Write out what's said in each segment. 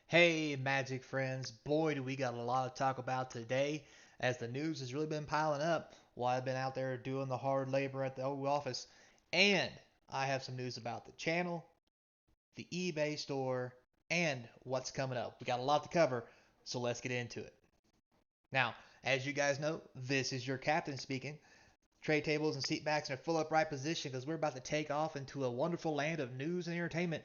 Hey, Magic friends. Boy, do we got a lot to talk about today, as the news has really been piling up while I've been out there doing the hard labor at the old office. And I have some news about the channel, the eBay store, and what's coming up. We got a lot to cover, so let's get into it. Now, as you guys know, this is your captain speaking. Tray tables and seat backs are in full upright position because we're about to take off into a wonderful land of news and entertainment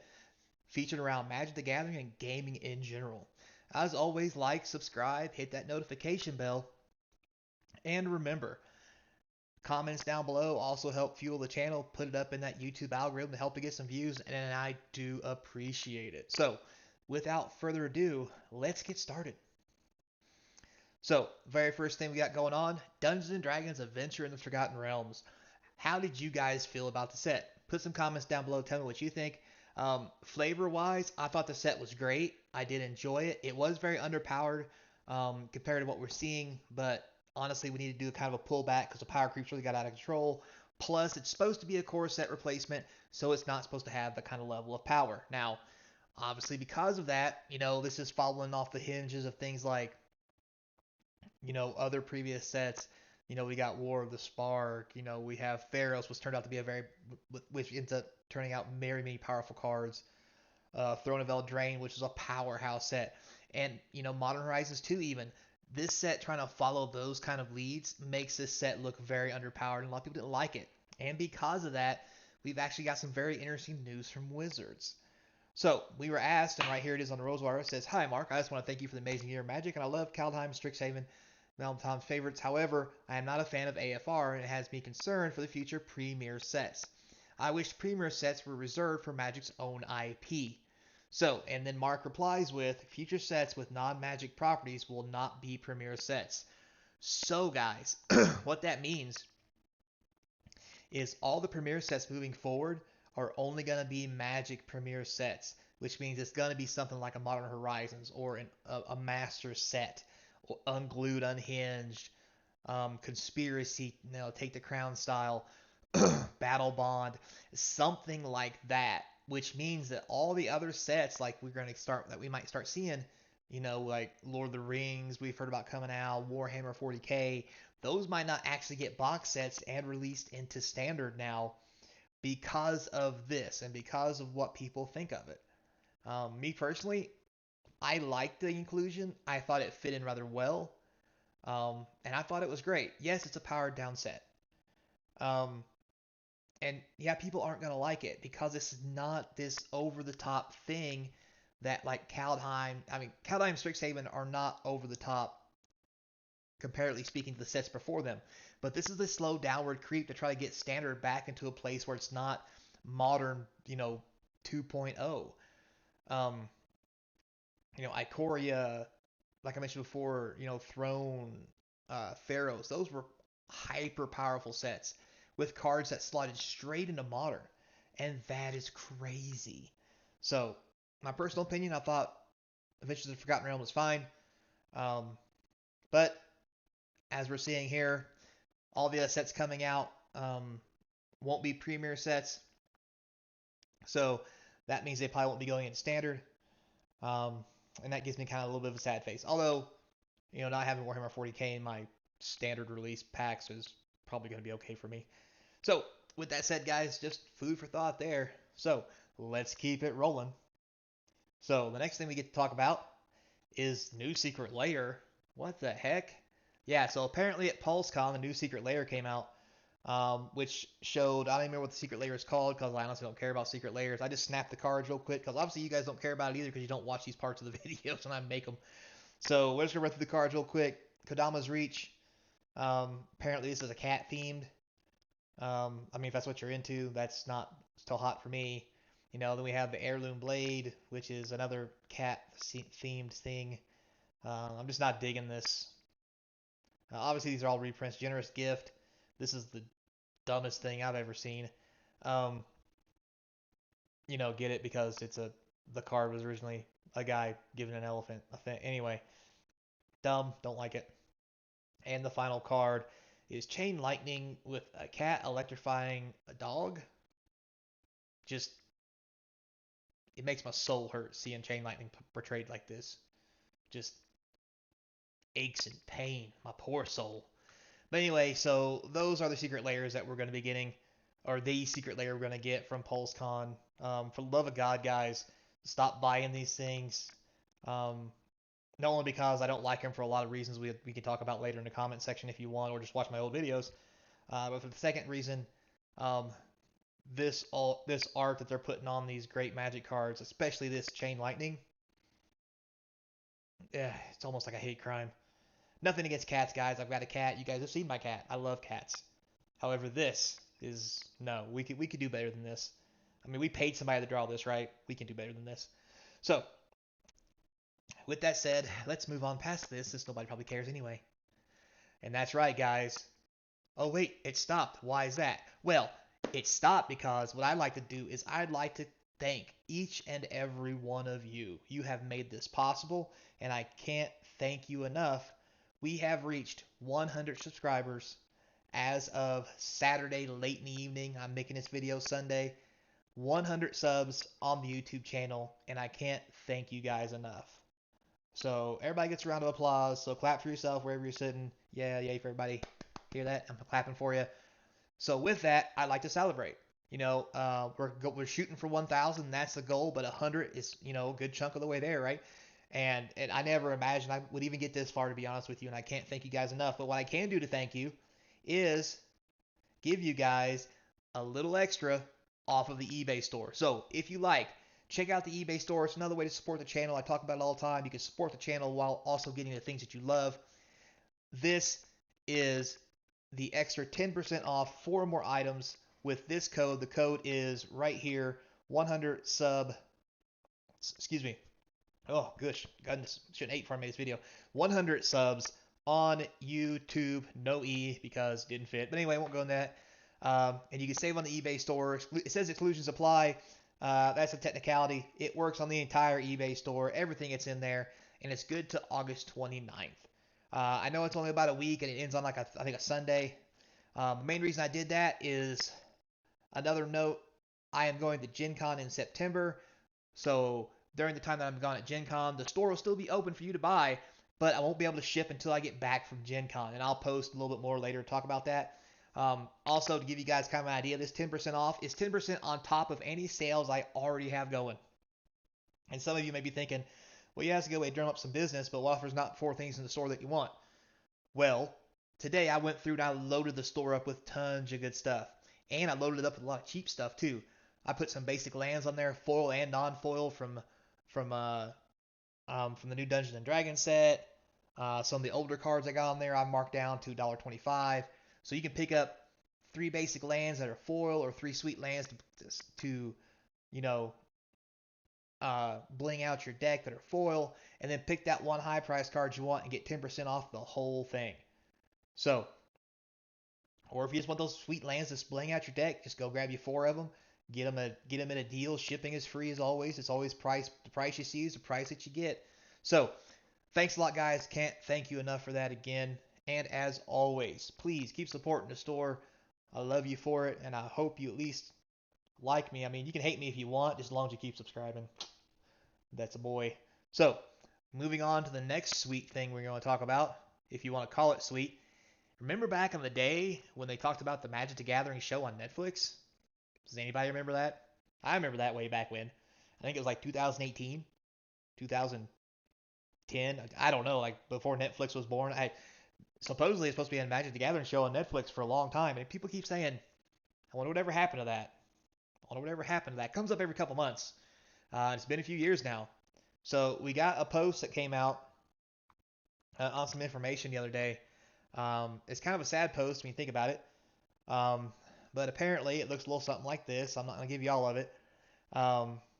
featured around Magic the Gathering and gaming in general. As always, like, subscribe, hit that notification bell, and remember, comments down below also help fuel the channel, put it up in that YouTube algorithm to help to get some views, and I do appreciate it. So, without further ado, let's get started. So, very first thing we got going on, Dungeons and Dragons Adventure in the Forgotten Realms. How did you guys feel about the set? Put some comments down below. Tell me what you think. Flavor wise, I thought the set was great. I did enjoy it. It was very underpowered compared to what we're seeing, but honestly, we need to do kind of a pullback because the power creeps really got out of control. Plus, it's supposed to be a core set replacement, so it's not supposed to have the kind of level of power. Now, obviously, because of that, this is following off the hinges of things like other previous sets. We got War of the Spark. We have Pharaohs, which turned out to be which ends up turning out very many powerful cards. Throne of Eldraine, which is a powerhouse set, and Modern Horizons 2 even. This set trying to follow those kind of leads makes this set look very underpowered, and a lot of people didn't like it. And because of that, we've actually got some very interesting news from Wizards. So we were asked, and right here it is on the Rosewire. It says, "Hi Mark, I just want to thank you for the amazing year of Magic, and I love Kaldheim, Strixhaven, Valentine's favorites. However, I am not a fan of AFR, and it has me concerned for the future Premier sets. I wish Premier sets were reserved for Magic's own IP." So, and then Mark replies with, "Future sets with non-Magic properties will not be Premier sets." So, guys, what that means is all the Premier sets moving forward are only going to be Magic Premier sets, which means it's going to be something like a Modern Horizons or a Master set, or Unglued, Unhinged, Conspiracy, Take the Crown style, Battle Bond, something like that. Which means that all the other sets, like we might start seeing, like Lord of the Rings, we've heard about coming out, Warhammer 40K, those might not actually get box sets and released into standard now because of this and because of what people think of it. Me personally, I liked the inclusion. I thought it fit in rather well, and I thought it was great. Yes, it's a powered down set. Um, and yeah, people aren't going to like it because this is not this over the top thing that like Kaldheim and Strixhaven are not over the top comparatively speaking to the sets before them. But this is the slow downward creep to try to get standard back into a place where it's not modern, 2.0. Um, Ikoria, like I mentioned before, Throne, Pharaohs, those were hyper powerful sets with cards that slotted straight into modern. And that is crazy. So, my personal opinion, I thought Adventures of the Forgotten Realm was fine. Um, but as we're seeing here, all the other sets coming out won't be premier sets. So that means they probably won't be going in standard. Um, and that gives me kind of a little bit of a sad face. Although, not having Warhammer 40K in my standard release packs is probably going to be okay for me. So, with that said, guys, just food for thought there. So, let's keep it rolling. So, the next thing we get to talk about is new secret layer. What the heck? Yeah, so apparently at PulseCon, the new secret layer came out, which showed, I don't even remember what the secret layer is called because I honestly don't care about secret layers. I just snapped the cards real quick because obviously you guys don't care about it either because you don't watch these parts of the videos and I make them. So we're just going to run through the cards real quick. Kodama's Reach. Apparently this is a cat themed. If that's what you're into, that's not still hot for me. Then we have the Heirloom Blade, which is another cat themed thing. I'm just not digging this. Obviously, these are all reprints. Generous Gift. This is the dumbest thing I've ever seen. Um, get it because the card was originally a guy giving an elephant a thing. Anyway, dumb. Don't like it. And the final card is Chain Lightning with a cat electrifying a dog. Just it makes my soul hurt seeing Chain Lightning portrayed like this. Just aches and pain, my poor soul. But anyway, so those are the secret layers that we're going to be getting, or the secret layer we're going to get from PulseCon. For the love of God, guys, stop buying these things. Um, not only because I don't like them for a lot of reasons we can talk about later in the comment section if you want, or just watch my old videos. But for the second reason, um, this art that they're putting on these great Magic cards, especially this Chain Lightning, yeah, it's almost like a hate crime. Nothing against cats, guys. I've got a cat. You guys have seen my cat. I love cats. However, this is no. We could do better than this. I mean, we paid somebody to draw this, right? We can do better than this. So, with that said, let's move on past this, since nobody probably cares anyway. And that's right, guys. Oh wait, it stopped. Why is that? Well, it stopped because what I'd like to do is I'd like to thank each and every one of you. You have made this possible, and I can't thank you enough. We have reached 100 subscribers as of Saturday late in the evening. I'm making this video Sunday. 100 subs on the YouTube channel, and I can't thank you guys enough. So everybody gets a round of applause. So clap for yourself wherever you're sitting. Yeah, yay for everybody. Hear that? I'm clapping for you. So with that, I'd like to celebrate. We're shooting for 1,000. That's the goal, but 100 is a good chunk of the way there, right? And I never imagined I would even get this far, to be honest with you. And I can't thank you guys enough. But what I can do to thank you is give you guys a little extra off of the eBay store. So if you like, check out the eBay store. It's another way to support the channel. I talk about it all the time. You can support the channel while also getting the things that you love. This is the extra 10% off 4 more items with this code. The code is right here, 100 sub, excuse me. Oh, gosh, goodness, shouldn't ate before I made this video. 100 subs on YouTube, no E because it didn't fit. But anyway, I won't go in that. And you can save on the eBay store. It says exclusions apply. That's a technicality. It works on the entire eBay store. Everything it's in there, and it's good to August 29th. I know it's only about a week, and it ends on I think a Sunday. The main reason I did that is another note. I am going to Gen Con in September, so during the time that I'm gone at Gen Con, the store will still be open for you to buy, but I won't be able to ship until I get back from Gen Con, and I'll post a little bit more later to talk about that. Also, to give you guys kind of an idea, this 10% off is 10% on top of any sales I already have going. And some of you may be thinking, well, you have to go away and drum up some business, but what if there's not 4 things in the store that you want? Well, today I went through and I loaded the store up with tons of good stuff. And I loaded it up with a lot of cheap stuff too. I put some basic lands on there, foil and non-foil from the new Dungeons and Dragons set. Some of the older cards I got on there I marked down to $1.25. So you can pick up 3 basic lands that are foil or 3 sweet lands to bling out your deck that are foil, and then pick that one high price card you want and get 10% off the whole thing. So, or if you just want those sweet lands to bling out your deck, just go grab you 4 of them. Get them at a deal. Shipping is free as always. It's always the price you see is the price that you get. So, thanks a lot, guys. Can't thank you enough for that again. And as always, please keep supporting the store. I love you for it, and I hope you at least like me. I mean, you can hate me if you want, just as long as you keep subscribing. That's a boy. So, moving on to the next sweet thing we're going to talk about, if you want to call it sweet. Remember back in the day when they talked about the Magic the Gathering show on Netflix? Does anybody remember that? I remember that way back when. I think it was like 2018, 2010. I don't know, like before Netflix was born. Supposedly it's supposed to be a Magic the Gathering show on Netflix for a long time, and people keep saying, I wonder whatever happened to that. I wonder whatever happened to that. It comes up every couple months. It's been a few years now. So we got a post that came out on some information the other day. It's kind of a sad post when you think about it. But apparently it looks a little something like this. I'm not going to give you all of it.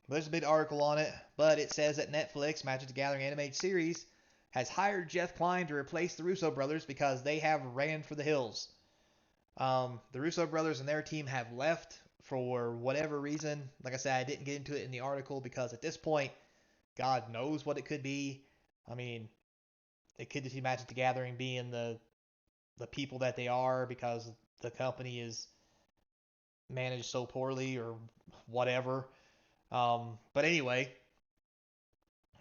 There's a big article on it, but it says that Netflix, Magic the Gathering animated series, has hired Jeff Klein to replace the Russo brothers because they have ran for the hills. The Russo brothers and their team have left for whatever reason. Like I said, I didn't get into it in the article because at this point, God knows what it could be. I mean, it could just be Magic the Gathering being the people that they are because the company is managed so poorly or whatever. But anyway,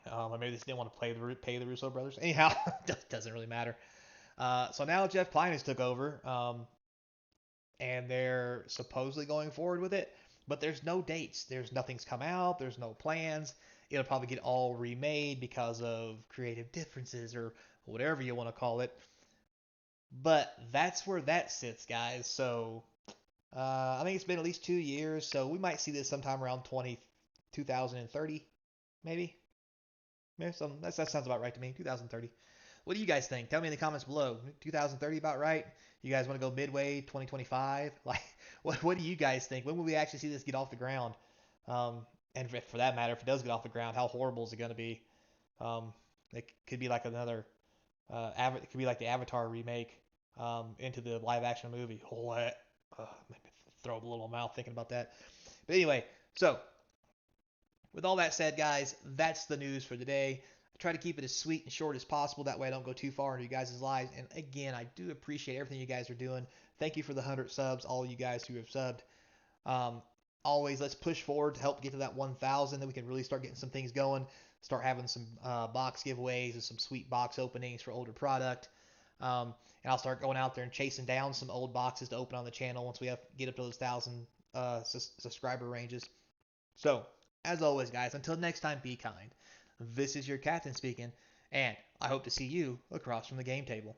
maybe they just didn't want to pay the Russo brothers. Anyhow, doesn't really matter. So now Jeff Klein has took over, and they're supposedly going forward with it, but there's no dates. There's nothing's come out. There's no plans. It'll probably get all remade because of creative differences or whatever you want to call it. But that's where that sits, guys. So I think it's been at least 2 years, so we might see this sometime around 2030, maybe. Maybe that sounds about right to me. 2030. What do you guys think? Tell me in the comments below. 2030 about right? You guys want to go midway 2025? Like, what do you guys think? When will we actually see this get off the ground? And for that matter, if it does get off the ground, how horrible is it going to be? Um, it could be like another, it could be like the Avatar remake into the live action movie. What? Make me throw up a little mouth thinking about that. But anyway, so with all that said, guys, that's the news for today. I try to keep it as sweet and short as possible. That way I don't go too far into you guys' lives. And again, I do appreciate everything you guys are doing. Thank you for the 100 subs, all you guys who have subbed. Um, Always, let's push forward to help get to that 1,000. Then we can really start getting some things going. Start having some box giveaways and some sweet box openings for older product. And I'll start going out there and chasing down some old boxes to open on the channel once we get up to those 1,000 subscriber ranges. So, as always, guys, until next time, be kind. This is your captain speaking, and I hope to see you across from the game table.